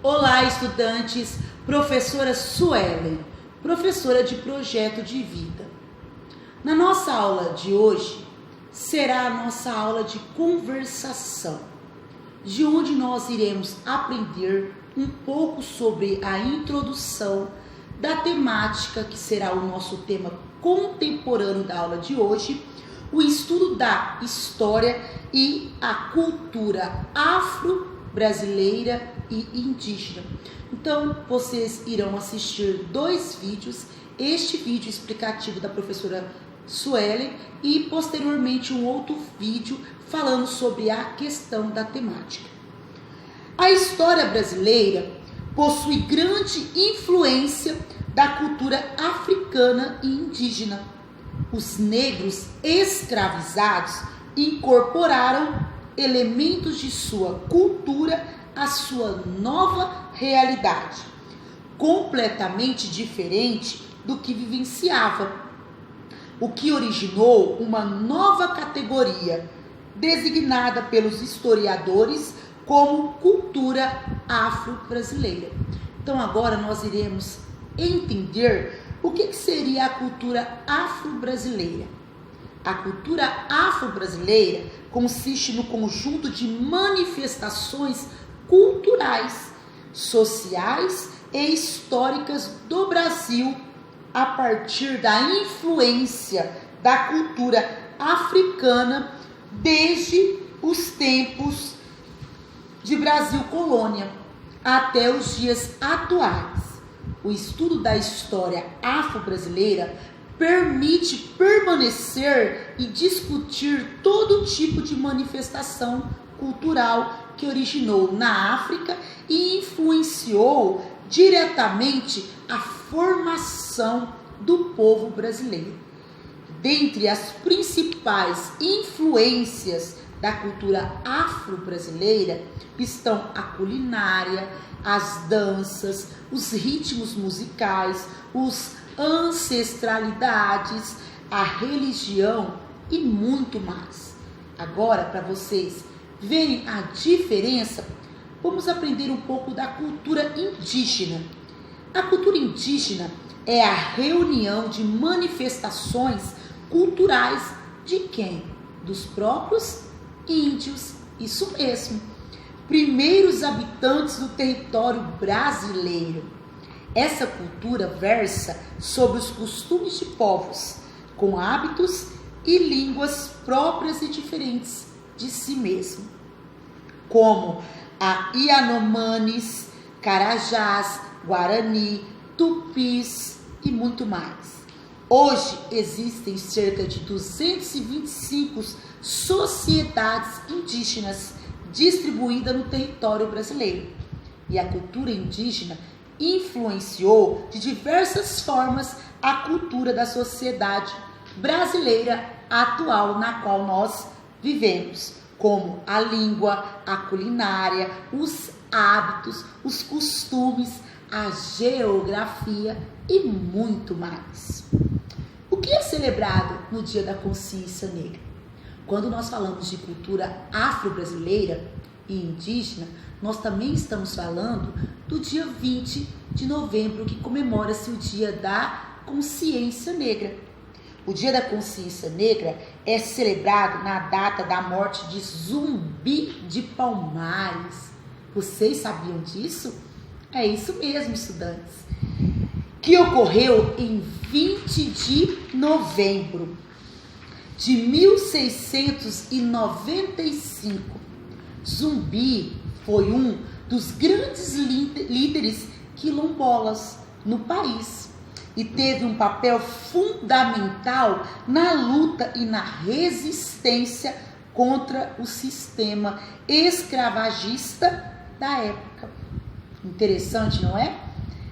Olá, estudantes, professora Suelen, professora de Projeto de Vida. Na nossa aula de hoje, será a nossa aula de conversação, de onde nós iremos aprender um pouco sobre a introdução da temática que será o nosso tema contemporâneo da aula de hoje, o estudo da história e a cultura afro-brasileira e indígena. Então, vocês irão assistir 2 vídeos, este vídeo explicativo da professora Suelen e posteriormente um outro vídeo falando sobre a questão da temática. A história brasileira possui grande influência da cultura africana e indígena. Os negros escravizados incorporaram elementos de sua cultura à sua nova realidade, completamente diferente do que vivenciava, o que originou uma nova categoria, designada pelos historiadores como cultura afro-brasileira. Então agora nós iremos entender o que seria a cultura afro-brasileira. A cultura afro-brasileira consiste no conjunto de manifestações culturais, sociais e históricas do Brasil a partir da influência da cultura africana desde os tempos de Brasil colônia até os dias atuais. O estudo da história afro-brasileira permite permanecer e discutir todo tipo de manifestação cultural que originou na África e influenciou diretamente a formação do povo brasileiro. Dentre as principais influências da cultura afro-brasileira estão a culinária, as danças, os ritmos musicais, os ancestralidades, a religião e muito mais. Agora, para vocês verem a diferença, vamos aprender um pouco da cultura indígena. A cultura indígena é a reunião de manifestações culturais de quem? Dos próprios índios, isso mesmo, primeiros habitantes do território brasileiro. Essa cultura versa sobre os costumes de povos, com hábitos e línguas próprias e diferentes de si mesmo, como a Yanomamis, Carajás, Guarani, Tupis e muito mais. Hoje existem cerca de 225 sociedades indígenas distribuídas no território brasileiro. E a cultura indígena influenciou de diversas formas a cultura da sociedade brasileira atual na qual nós vivemos, como a língua, a culinária, os hábitos, os costumes, a geografia e muito mais. O que é celebrado no Dia da Consciência Negra? Quando nós falamos de cultura afro-brasileira e indígena, nós também estamos falando do dia 20 de novembro, que comemora-se o Dia da Consciência Negra. O Dia da Consciência Negra é celebrado na data da morte de Zumbi de Palmares. Vocês sabiam disso? É isso mesmo, estudantes. Que ocorreu em 20 de novembro de 1695. Zumbi foi um dos grandes líderes quilombolas no país e teve um papel fundamental na luta e na resistência contra o sistema escravagista da época. Interessante, não é?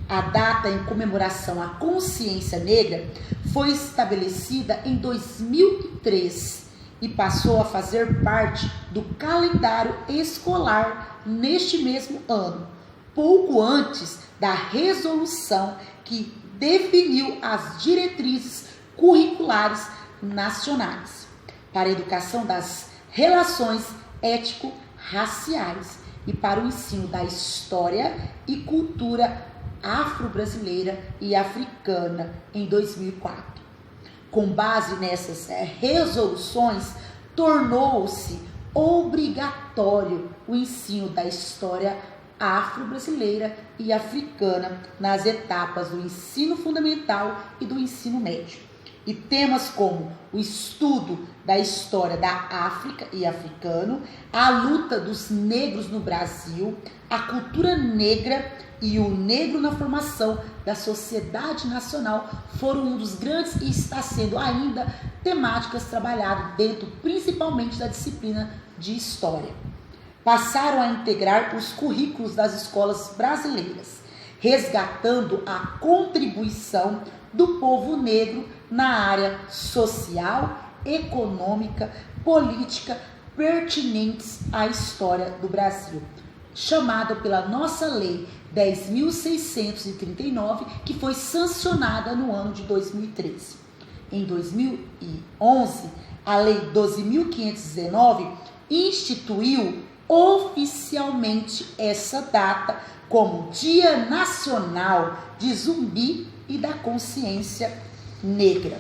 A data em comemoração à consciência negra foi estabelecida em 2003 e passou a fazer parte do calendário escolar neste mesmo ano, pouco antes da resolução que definiu as diretrizes curriculares nacionais para a educação das relações étnico-raciais e para o ensino da história e cultura afro-brasileira e africana em 2004. Com base nessas resoluções, tornou-se obrigatório o ensino da história afro-brasileira e africana nas etapas do ensino fundamental e do ensino médio. E temas como o estudo da história da África e africano, a luta dos negros no Brasil, a cultura negra e o negro na formação da sociedade nacional foram um dos grandes e está sendo ainda temáticas trabalhadas dentro principalmente da disciplina de História. Passaram a integrar os currículos das escolas brasileiras, resgatando a contribuição do povo negro na área social, econômica, política, pertinentes à história do Brasil, chamada pela nossa Lei 10.639, que foi sancionada no ano de 2013. Em 2011, a Lei 12.519 instituiu oficialmente essa data como Dia Nacional de Zumbi e da Consciência Negra.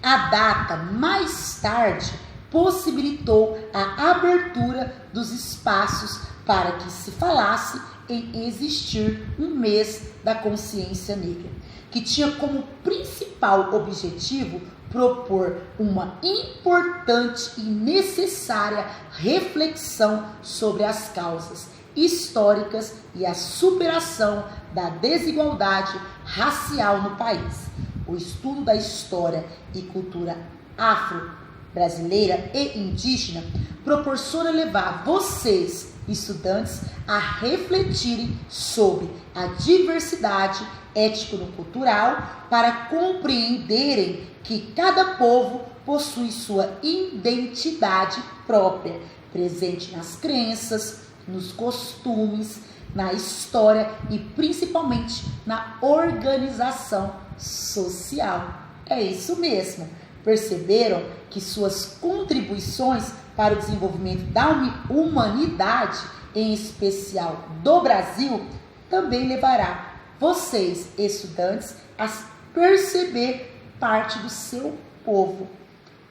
A data, mais tarde, possibilitou a abertura dos espaços para que se falasse em existir um mês da consciência negra, que tinha como principal objetivo propor uma importante e necessária reflexão sobre as causas históricas e a superação da desigualdade racial no país. O estudo da história e cultura afro-brasileira e indígena proporciona levar vocês, estudantes, a refletirem sobre a diversidade étnico-cultural para compreenderem que cada povo possui sua identidade própria, presente nas crenças, nos costumes, na história e principalmente na organização social. É isso mesmo. Perceberam que suas contribuições para o desenvolvimento da humanidade, em especial do Brasil, também levará vocês, estudantes, a perceber parte do seu povo.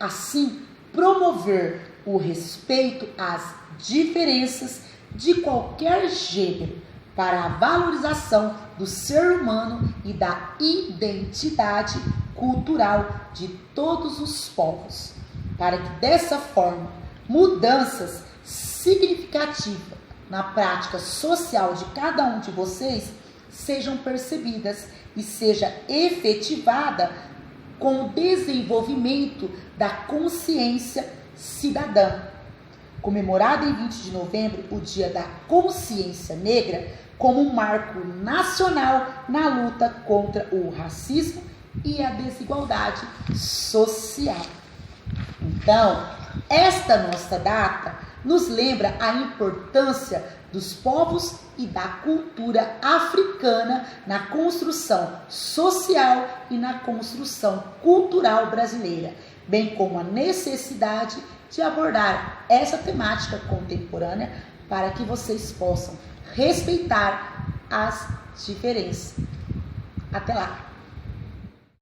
Assim, promover o respeito às diferenças de qualquer gênero para a valorização do ser humano e da identidade cultural de todos os povos, para que dessa forma mudanças significativas na prática social de cada um de vocês sejam percebidas e seja efetivada com o desenvolvimento da consciência cidadã. Comemorado em 20 de novembro, o Dia da Consciência Negra, como um marco nacional na luta contra o racismo e a desigualdade social. Então, esta nossa data nos lembra a importância dos povos e da cultura africana na construção social e na construção cultural brasileira, bem como a necessidade de abordar essa temática contemporânea para que vocês possam respeitar as diferenças. Até lá!